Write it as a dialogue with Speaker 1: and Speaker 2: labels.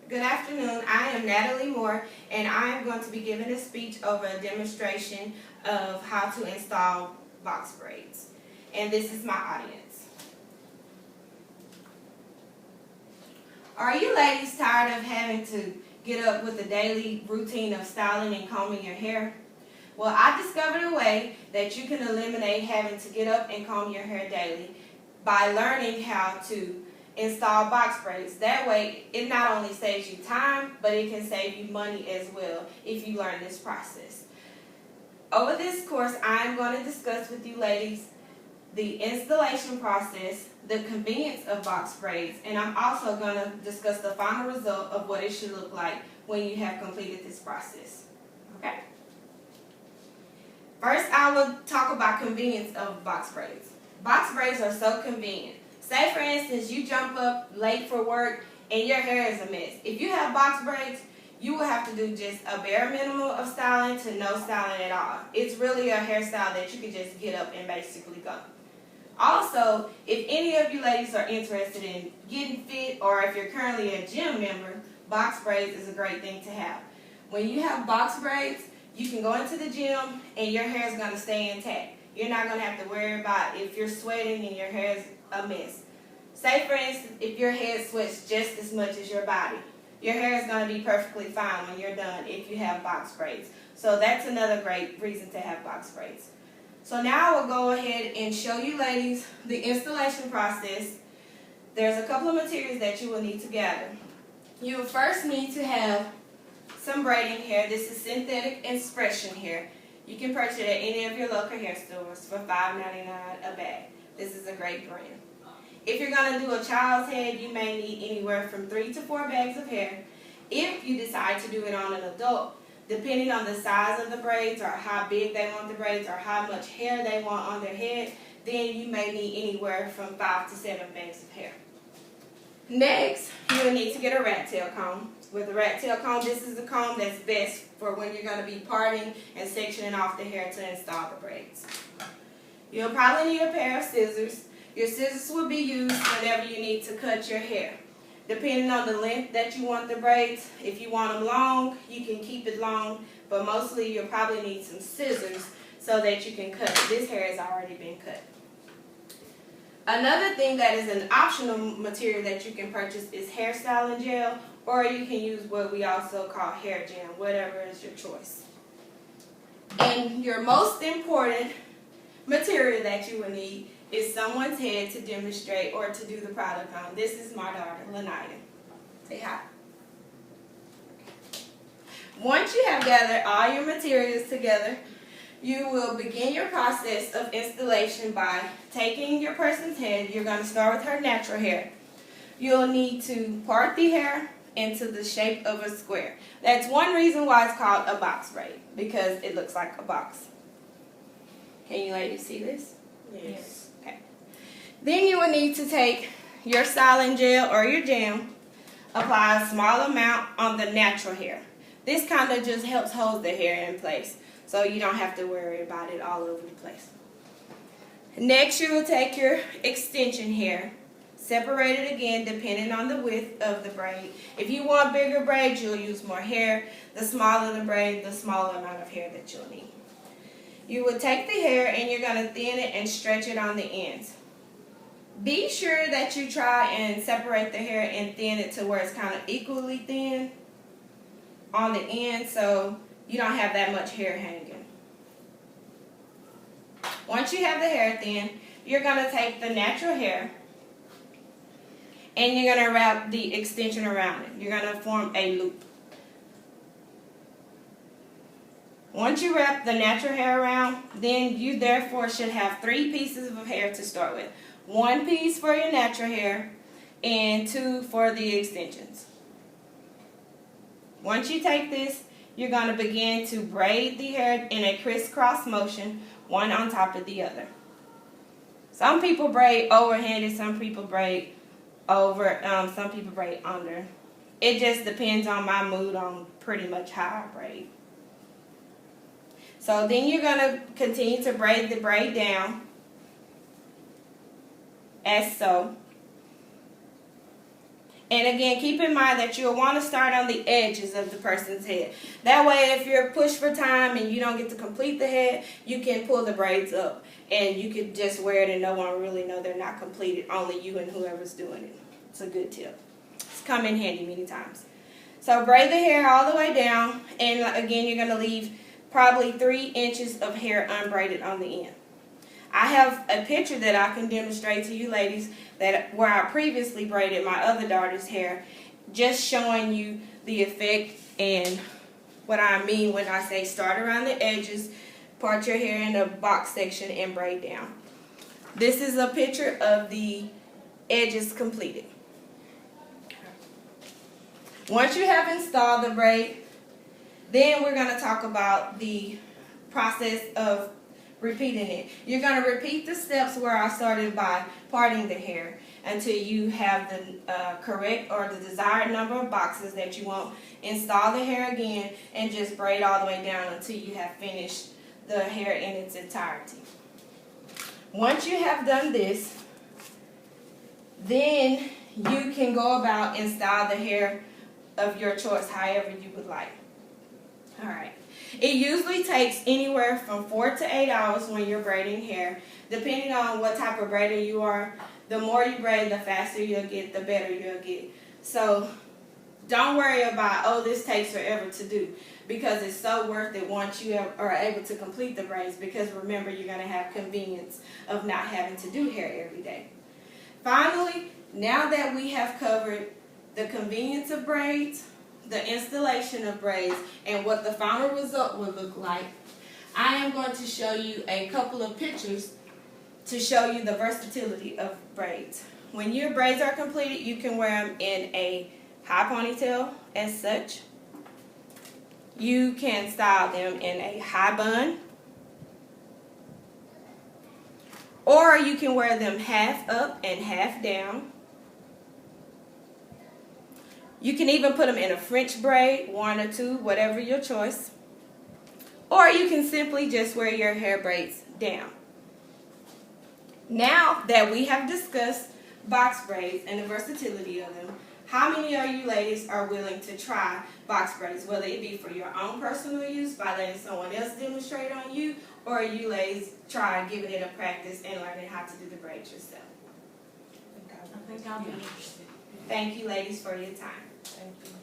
Speaker 1: Good afternoon. I am Natalie Moore, and I am going to be giving a speech over a demonstration of how to install box braids. And this is my audience. Are you ladies tired of having to get up with the daily routine of styling and combing your hair? Well, I discovered a way that you can eliminate having to get up and comb your hair daily by learning how to install box braids. That way, it not only saves you time, but it can save you money as well if you learn this process. Over this course, I am going to discuss with you ladies the installation process, the convenience of box braids, and I'm also going to discuss the final result of what it should look like when you have completed this process. Okay? First, I will talk about convenience of box braids. Box braids are so convenient. Say, for instance, you jump up late for work and your hair is a mess. If you have box braids, you will have to do just a bare minimum of styling to no styling at all. It's really a hairstyle that you can just get up and basically go. Also, if any of you ladies are interested in getting fit, or if you're currently a gym member, box braids is a great thing to have. When you have box braids, you can go into the gym and your hair is going to stay intact. You're not going to have to worry about if you're sweating and your hair is a mess. Say, for instance, if your head sweats just as much as your body, your hair is going to be perfectly fine when you're done if you have box braids. So that's another great reason to have box braids. So now I will go ahead and show you ladies the installation process. There's a couple of materials that you will need to gather. You will first need to have some braiding hair. This is synthetic expression hair. You can purchase it at any of your local hair stores for $5.99 a bag. This is a great brand. If you're going to do a child's head, you may need anywhere from 3 to 4 bags of hair. If you decide to do it on an adult, depending on the size of the braids or how big they want the braids or how much hair they want on their head, then you may need anywhere from 5 to 7 bags of hair. Next, you will need to get a rat tail comb. With a rat tail comb, this is the comb that's best for when you're going to be parting and sectioning off the hair to install the braids. You'll probably need a pair of scissors. Your scissors will be used whenever you need to cut your hair. Depending on the length that you want the braids, if you want them long, you can keep it long, but mostly you'll probably need some scissors so that you can cut it. This hair has already been cut. Another thing that is an optional material that you can purchase is hairstyling gel, or you can use what we also call hair jam, whatever is your choice. And your most important material that you will need is someone's head to demonstrate or to do the product on. This is my daughter, Lanida. Say hi. Once you have gathered all your materials together, you will begin your process of installation by taking your person's head. You're going to start with her natural hair. You'll need to part the hair into the shape of a square. That's one reason why it's called a box braid, because it looks like a box. Can you ladies see this?
Speaker 2: Yes.
Speaker 1: Okay. Then you will need to take your styling gel or your jam, apply a small amount on the natural hair. This kind of just helps hold the hair in place, so you don't have to worry about it all over the place. Next, you will take your extension hair, separate it again depending on the width of the braid. If you want bigger braids, you'll use more hair. The smaller the braid, the smaller amount of hair that you'll need. You will take the hair and you're going to thin it and stretch it on the ends. Be sure that you try and separate the hair and thin it to where it's kind of equally thin on the end so you don't have that much hair hanging. Once you have the hair thin, you're going to take the natural hair and you're going to wrap the extension around it. You're going to form a loop. Once you wrap the natural hair around, then you therefore should have 3 pieces of hair to start with. 1 piece for your natural hair and 2 for the extensions. Once you take this, you're going to begin to braid the hair in a crisscross motion, one on top of the other. Some people braid overhanded, some people braid over, some people braid under. It just depends on my mood on pretty much how I braid. So then you're going to continue to braid the braid down as so. And again, keep in mind that you'll want to start on the edges of the person's head. That way, if you're pushed for time and you don't get to complete the head, you can pull the braids up. And you could just wear it and no one really know they're not completed. Only you and whoever's doing it. It's a good tip. It's come in handy many times. So braid the hair all the way down. And again, you're going to leave probably 3 inches of hair unbraided on the end. I have a picture that I can demonstrate to you ladies where I previously braided my other daughter's hair, just showing you the effect and what I mean when I say start around the edges, part your hair in a box section and braid down. This is a picture of the edges completed. Once you have installed the braid, then we're going to talk about the process of repeating it. You're going to repeat the steps where I started by parting the hair until you have the correct or the desired number of boxes that you want. Install the hair again and just braid all the way down until you have finished the hair in its entirety. Once you have done this, then you can go about and style the hair of your choice however you would like. Alright. It usually takes anywhere from 4 to 8 hours when you're braiding hair. Depending on what type of braider you are, the more you braid, the faster you'll get, the better you'll get. So don't worry about, oh, this takes forever to do, because it's so worth it once you are able to complete the braids, because remember, you're going to have convenience of not having to do hair every day. Finally, now that we have covered the convenience of braids, the installation of braids, and what the final result will look like, I am going to show you a couple of pictures to show you the versatility of braids. When your braids are completed, you can wear them in a high ponytail as such. You can style them in a high bun, or you can wear them half up and half down. You can even put them in a French braid, 1 or 2, whatever your choice. Or you can simply just wear your hair braids down. Now that we have discussed box braids and the versatility of them, how many of you ladies are willing to try box braids, whether it be for your own personal use by letting someone else demonstrate on you, or you ladies try giving it a practice and learning how to do the braids yourself?
Speaker 2: I think I'll be interested.
Speaker 1: Thank you ladies for your time.
Speaker 2: Thank you.